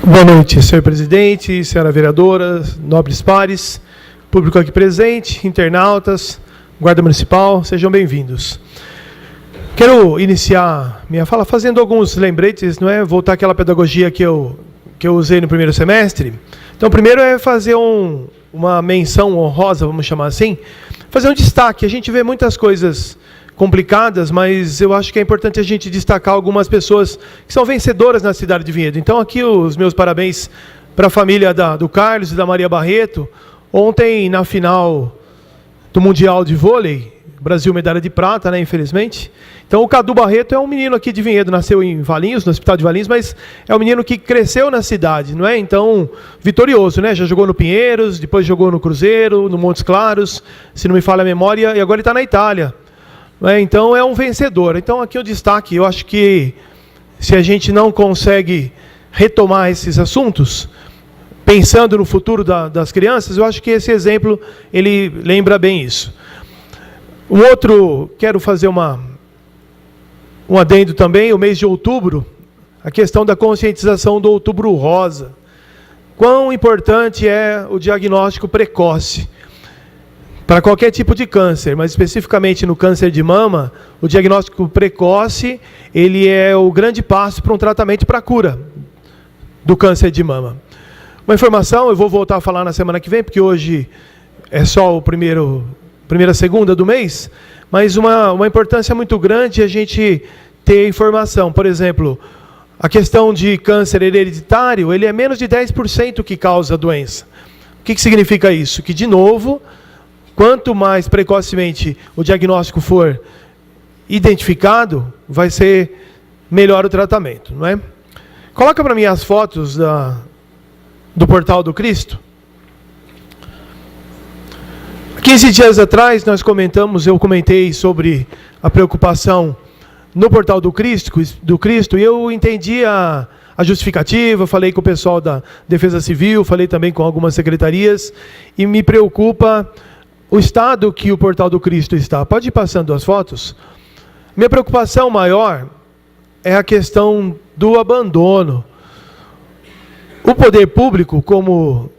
Boa noite, senhor presidente, senhora vereadora, nobres pares, público aqui presente, internautas, guarda municipal, sejam bem-vindos. Quero iniciar minha fala fazendo alguns lembretes, não é? Voltar àquela pedagogia que eu usei no primeiro semestre. Então, primeiro é fazer uma menção honrosa, vamos chamar assim, fazer um destaque. A gente vê muitas coisas complicadas, mas eu acho que é importante a gente destacar algumas pessoas que são vencedoras na cidade de Vinhedo. Então, aqui os meus parabéns para a família do Carlos e da Maria Barreto. Ontem, na final do Mundial de Vôlei, Brasil medalha de prata, né, infelizmente. Então, o Cadu Barreto é um menino aqui de Vinhedo, nasceu em Valinhos, no Hospital de Valinhos, mas é um menino que cresceu na cidade, não é? Então, vitorioso, né? Já jogou no Pinheiros, depois jogou no Cruzeiro, no Montes Claros, se não me falha a memória, e agora ele está na Itália. Então, é um vencedor. Então, aqui o destaque, eu acho que se a gente não consegue retomar esses assuntos, pensando no futuro das crianças, eu acho que esse exemplo, ele lembra bem isso. O outro, quero fazer um adendo também, o mês de outubro, a questão da conscientização do Outubro Rosa. Quão importante é o diagnóstico precoce para qualquer tipo de câncer, mas especificamente no câncer de mama, o diagnóstico precoce, ele é o grande passo para um tratamento para a cura do câncer de mama. Uma informação, eu vou voltar a falar na semana que vem, porque hoje é só primeira segunda do mês, mas uma importância muito grande a gente ter informação. Por exemplo, a questão de câncer hereditário, ele é menos de 10% que causa a doença. O que significa isso? Que, de novo, quanto mais precocemente o diagnóstico for identificado, vai ser melhor o tratamento, não é? Coloca para mim as fotos do Portal do Cristo. 15 dias atrás eu comentei sobre a preocupação no Portal do Cristo, e eu entendi a justificativa, falei com o pessoal da Defesa Civil, falei também com algumas secretarias, e me preocupa o estado que o Portal do Cristo está. Pode ir passando as fotos? Minha preocupação maior é a questão do abandono. O poder público, como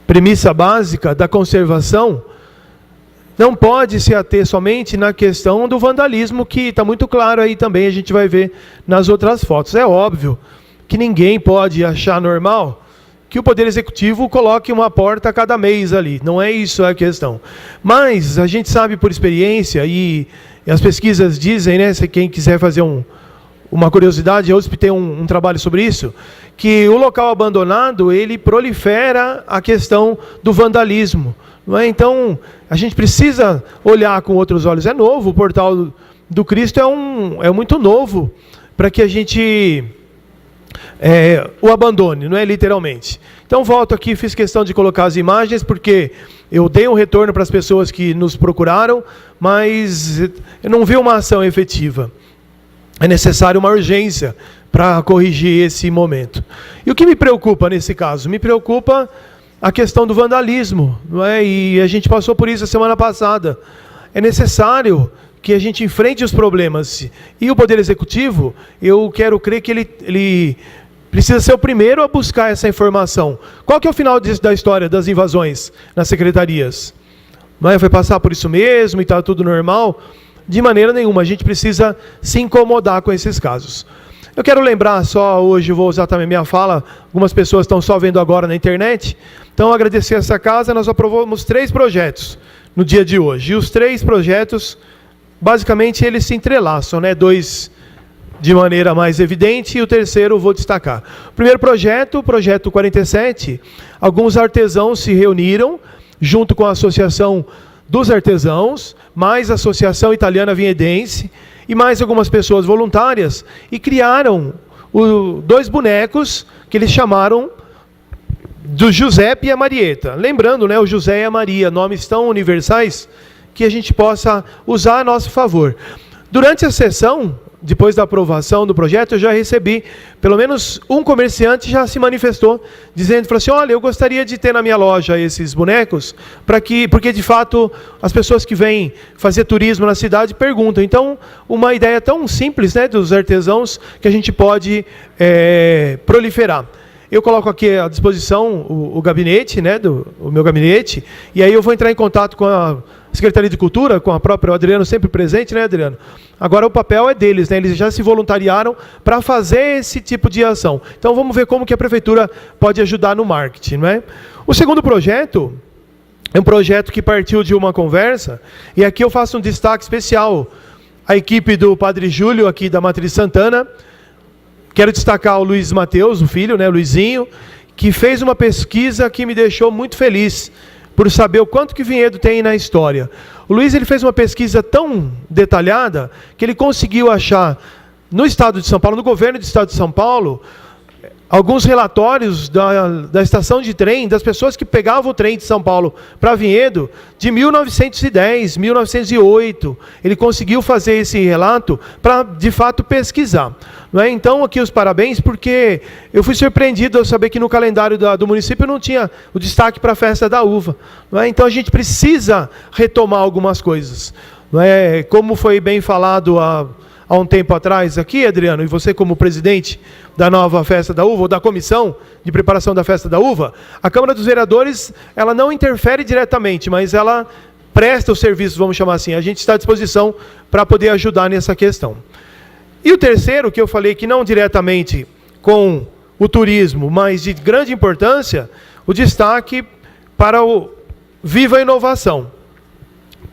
premissa básica da conservação, não pode se ater somente na questão do vandalismo, que está muito claro aí também, a gente vai ver nas outras fotos. É óbvio que ninguém pode achar normal que o Poder Executivo coloque uma porta a cada mês ali. Não é isso a questão. Mas a gente sabe por experiência, e as pesquisas dizem, né, se quem quiser fazer uma curiosidade, a USP tem um trabalho sobre isso, que o local abandonado, ele prolifera a questão do vandalismo. Não é? Então, a gente precisa olhar com outros olhos. É novo, o Portal do Cristo é muito novo para que a gente o abandone, não é, literalmente. Então, volto aqui, fiz questão de colocar as imagens, porque eu dei um retorno para as pessoas que nos procuraram, mas eu não vi uma ação efetiva. É necessário uma urgência para corrigir esse momento. E o que me preocupa nesse caso? Me preocupa a questão do vandalismo, não é? E a gente passou por isso a semana passada. É necessário que a gente enfrente os problemas. E o Poder Executivo, eu quero crer que ele precisa ser o primeiro a buscar essa informação. Qual que é o final da história das invasões nas secretarias? Não é? Foi passar por isso mesmo e está tudo normal? De maneira nenhuma, a gente precisa se incomodar com esses casos. Eu quero lembrar só, hoje vou usar também minha fala, algumas pessoas estão só vendo agora na internet, então agradecer essa casa, nós aprovamos 3 projetos no dia de hoje, e os 3 projetos, basicamente, eles se entrelaçam, né? 2 de maneira mais evidente, e o terceiro eu vou destacar. O primeiro projeto, o projeto 47, alguns artesãos se reuniram, junto com a Associação dos Artesãos, mais a Associação Italiana Vinhedense, e mais algumas pessoas voluntárias, e criaram 2 bonecos que eles chamaram do Giuseppe e a Marieta. Lembrando, né, o José e a Maria, nomes tão universais que a gente possa usar a nosso favor. Durante a sessão, depois da aprovação do projeto, eu já recebi, pelo menos um comerciante já se manifestou, dizendo, falou assim, olha, eu gostaria de ter na minha loja esses bonecos, porque de fato as pessoas que vêm fazer turismo na cidade perguntam. Então, uma ideia tão simples, né, dos artesãos, que a gente pode proliferar. eu coloco aqui à disposição o gabinete, né, o meu gabinete, e aí eu vou entrar em contato com a Secretaria de Cultura, com a própria Adriano, sempre presente, né, Adriano? Agora o papel é deles, né? Eles já se voluntariaram para fazer esse tipo de ação. Então vamos ver como que a Prefeitura pode ajudar no marketing, não é? O segundo projeto é um projeto que partiu de uma conversa, e aqui eu faço um destaque especial à equipe do Padre Júlio, aqui da Matriz Santana. Quero destacar o Luiz Mateus, o filho, né, Luizinho, que fez uma pesquisa que me deixou muito feliz, por saber o quanto que Vinhedo tem na história. O Luiz ele fez uma pesquisa tão detalhada que ele conseguiu achar no Estado de São Paulo, no governo do Estado de São Paulo, alguns relatórios da estação de trem, das pessoas que pegavam o trem de São Paulo para Vinhedo, de 1910, 1908. Ele conseguiu fazer esse relato para, de fato, pesquisar. Não é? Então, aqui os parabéns, porque eu fui surpreendido ao saber que no calendário do município não tinha o destaque para a festa da uva. Não é? Então, a gente precisa retomar algumas coisas. Não é? Como foi bem falado há um tempo atrás aqui, Adriano, e você como presidente da nova Festa da Uva, ou da comissão de preparação da Festa da Uva, a Câmara dos Vereadores, ela não interfere diretamente, mas ela presta o serviço, vamos chamar assim. A gente está à disposição para poder ajudar nessa questão. E o terceiro, que eu falei que não diretamente com o turismo, mas de grande importância, o destaque para o Viva a Inovação.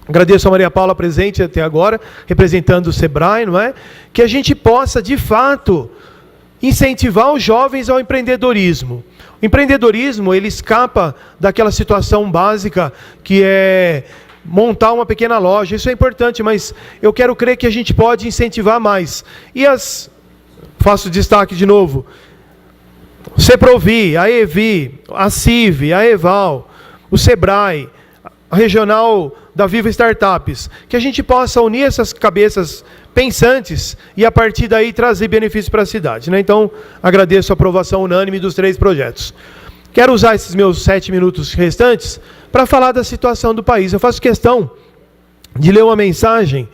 Agradeço a Maria Paula presente até agora, representando o Sebrae, não é? Que a gente possa, de fato, incentivar os jovens ao empreendedorismo. O empreendedorismo, ele escapa daquela situação básica que é montar uma pequena loja. Isso é importante, mas eu quero crer que a gente pode incentivar mais. E faço destaque de novo, Ceprovi, a EVI, a CIV, a EVAL, o Sebrae, a Regional da Viva Startups, que a gente possa unir essas cabeças pensantes e a partir daí trazer benefícios para a cidade, né? Então, agradeço a aprovação unânime dos 3 projetos. Quero usar esses meus 7 minutos restantes para falar da situação do país. Eu faço questão de ler uma mensagem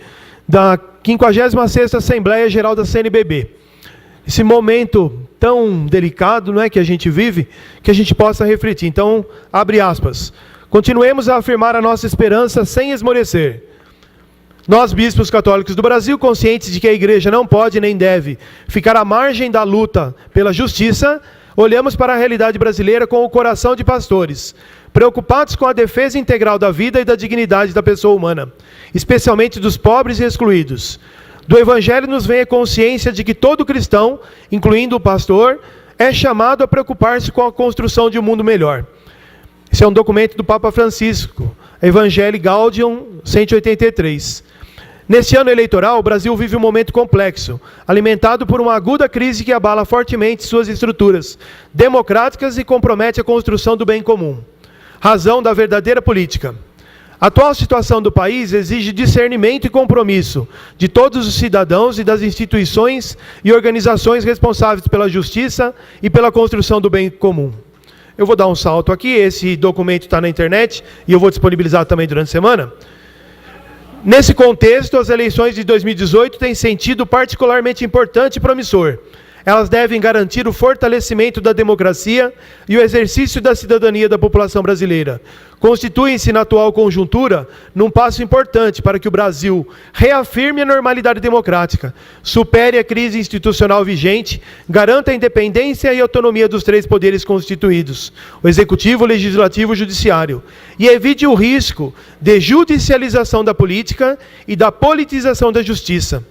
da 56ª Assembleia Geral da CNBB. Esse momento tão delicado, não é, que a gente vive, que a gente possa refletir. Então, abre aspas. Continuemos a afirmar a nossa esperança sem esmorecer. Nós, bispos católicos do Brasil, conscientes de que a Igreja não pode nem deve ficar à margem da luta pela justiça, olhamos para a realidade brasileira com o coração de pastores, preocupados com a defesa integral da vida e da dignidade da pessoa humana, especialmente dos pobres e excluídos. Do Evangelho nos vem a consciência de que todo cristão, incluindo o pastor, é chamado a preocupar-se com a construção de um mundo melhor. Esse é um documento do Papa Francisco, Evangelii Gaudium 183. Neste ano eleitoral, o Brasil vive um momento complexo, alimentado por uma aguda crise que abala fortemente suas estruturas democráticas e compromete a construção do bem comum. Razão da verdadeira política. A atual situação do país exige discernimento e compromisso de todos os cidadãos e das instituições e organizações responsáveis pela justiça e pela construção do bem comum. Eu vou dar um salto aqui, esse documento está na internet e eu vou disponibilizar também durante a semana. Nesse contexto, as eleições de 2018 têm sentido particularmente importante e promissor. Elas devem garantir o fortalecimento da democracia e o exercício da cidadania da população brasileira. Constituem-se, na atual conjuntura, num passo importante para que o Brasil reafirme a normalidade democrática, supere a crise institucional vigente, garanta a independência e autonomia dos 3 poderes constituídos, o Executivo, o Legislativo e o Judiciário, e evite o risco de judicialização da política e da politização da justiça.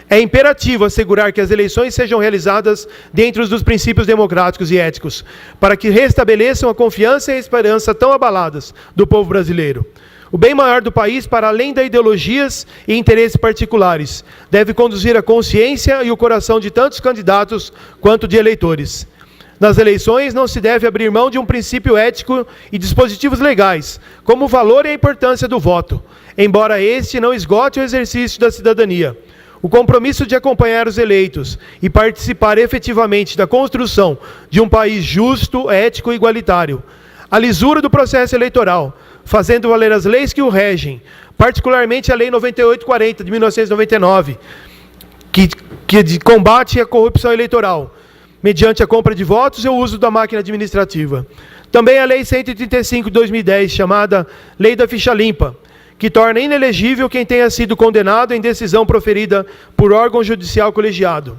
É imperativo assegurar que as eleições sejam realizadas dentro dos princípios democráticos e éticos, para que restabeleçam a confiança e a esperança tão abaladas do povo brasileiro. O bem maior do país, para além de ideologias e interesses particulares, deve conduzir a consciência e o coração de tantos candidatos quanto de eleitores. Nas eleições não se deve abrir mão de um princípio ético e dispositivos legais, como o valor e a importância do voto, embora este não esgote o exercício da cidadania. O compromisso de acompanhar os eleitos e participar efetivamente da construção de um país justo, ético e igualitário. A lisura do processo eleitoral, fazendo valer as leis que o regem, particularmente a Lei 9840 de 1999, que combate a corrupção eleitoral. mediante a compra de votos e o uso da máquina administrativa. Também a Lei 135 de 2010, chamada Lei da Ficha Limpa, que torna inelegível quem tenha sido condenado em decisão proferida por órgão judicial colegiado.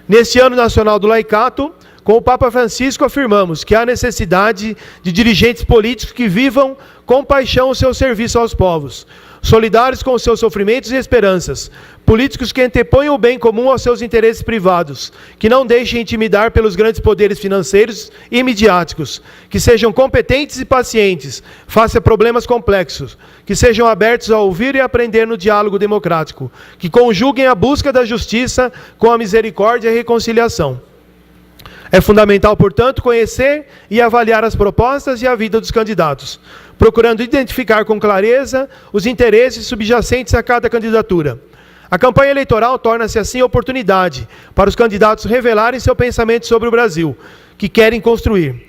Neste Ano Nacional do Laicato, com o Papa Francisco, afirmamos que há necessidade de dirigentes políticos que vivam com paixão o seu serviço aos povos, solidários com os seus sofrimentos e esperanças, políticos que anteponham o bem comum aos seus interesses privados, que não deixem intimidar pelos grandes poderes financeiros e midiáticos, que sejam competentes e pacientes face a problemas complexos, que sejam abertos a ouvir e aprender no diálogo democrático, que conjuguem a busca da justiça com a misericórdia e a reconciliação. É fundamental, portanto, conhecer e avaliar as propostas e a vida dos candidatos, procurando identificar com clareza os interesses subjacentes a cada candidatura. A campanha eleitoral torna-se, assim, oportunidade para os candidatos revelarem seu pensamento sobre o Brasil, que querem construir.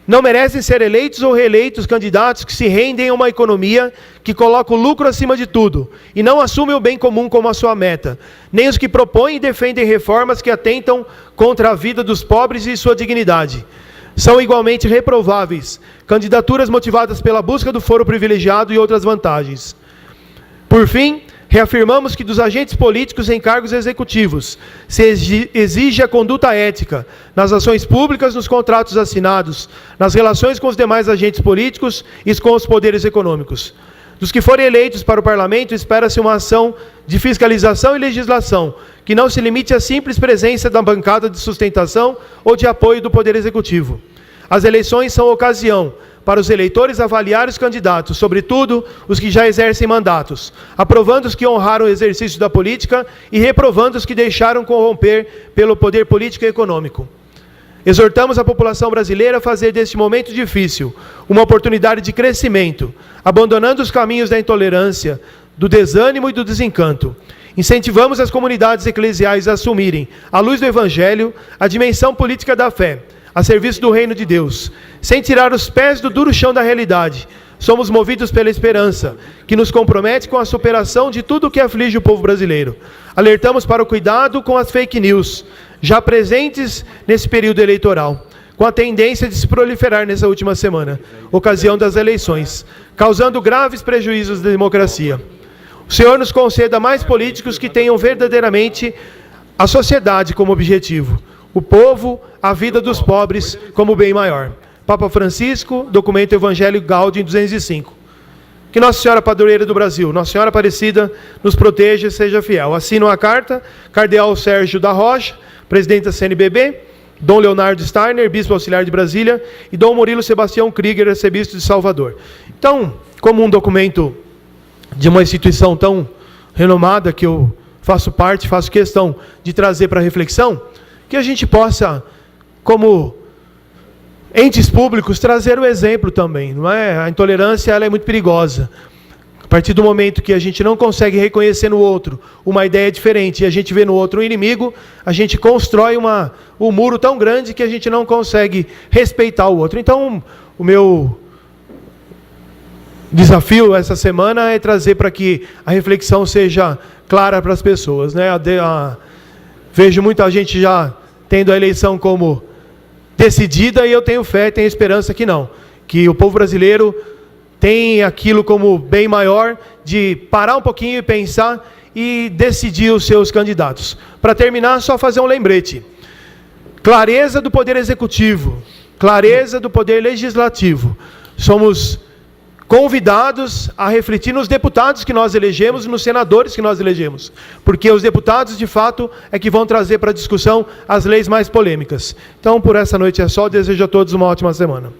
Não merecem ser eleitos ou reeleitos candidatos que se rendem a uma economia que coloca o lucro acima de tudo e não assumem o bem comum como a sua meta, nem os que propõem e defendem reformas que atentam contra a vida dos pobres e sua dignidade. São igualmente reprováveis candidaturas motivadas pela busca do foro privilegiado e outras vantagens. Por fim, reafirmamos que dos agentes políticos em cargos executivos se exige a conduta ética nas ações públicas, nos contratos assinados, nas relações com os demais agentes políticos e com os poderes econômicos. Dos que forem eleitos para o Parlamento, espera-se uma ação de fiscalização e legislação, que não se limite à simples presença da bancada de sustentação ou de apoio do Poder Executivo. As eleições são ocasião para os eleitores avaliar os candidatos, sobretudo os que já exercem mandatos, aprovando os que honraram o exercício da política e reprovando os que deixaram corromper pelo poder político e econômico. Exortamos a população brasileira a fazer deste momento difícil uma oportunidade de crescimento, abandonando os caminhos da intolerância, do desânimo e do desencanto. Incentivamos as comunidades eclesiais a assumirem, à luz do Evangelho, a dimensão política da fé, a serviço do reino de Deus, sem tirar os pés do duro chão da realidade. Somos movidos pela esperança, que nos compromete com a superação de tudo o que aflige o povo brasileiro. Alertamos para o cuidado com as fake news, já presentes nesse período eleitoral, com a tendência de se proliferar nessa última semana, ocasião das eleições, causando graves prejuízos à democracia. O Senhor nos conceda mais políticos que tenham verdadeiramente a sociedade como objetivo, o povo, a vida dos pobres como bem maior. Papa Francisco, documento Evangelho Gaudium 205. Que Nossa Senhora Padroeira do Brasil, Nossa Senhora Aparecida, nos proteja e seja fiel. Assinam a carta, Cardeal Sérgio da Rocha, presidente da CNBB, Dom Leonardo Steiner, bispo auxiliar de Brasília, e Dom Murilo Sebastião Krieger, arcebispo de Salvador. Então, como um documento de uma instituição tão renomada que eu faço parte, faço questão de trazer para reflexão, que a gente possa, como entes públicos, trazer o exemplo também, não é? A intolerância, ela é muito perigosa. A partir do momento que a gente não consegue reconhecer no outro uma ideia diferente e a gente vê no outro um inimigo, a gente constrói um muro tão grande que a gente não consegue respeitar o outro. Então, o meu desafio essa semana é trazer para que a reflexão seja clara para as pessoas, né? Vejo muita gente já tendo a eleição como decidida, e eu tenho fé, tenho esperança que não. Que o povo brasileiro tem aquilo como bem maior de parar um pouquinho e pensar e decidir os seus candidatos. Para terminar, só fazer um lembrete. Clareza do poder executivo, clareza do poder legislativo. Somos convidados a refletir nos deputados que nós elegemos e nos senadores que nós elegemos, porque os deputados, de fato, é que vão trazer para a discussão as leis mais polêmicas. Então, por essa noite é só, desejo a todos uma ótima semana.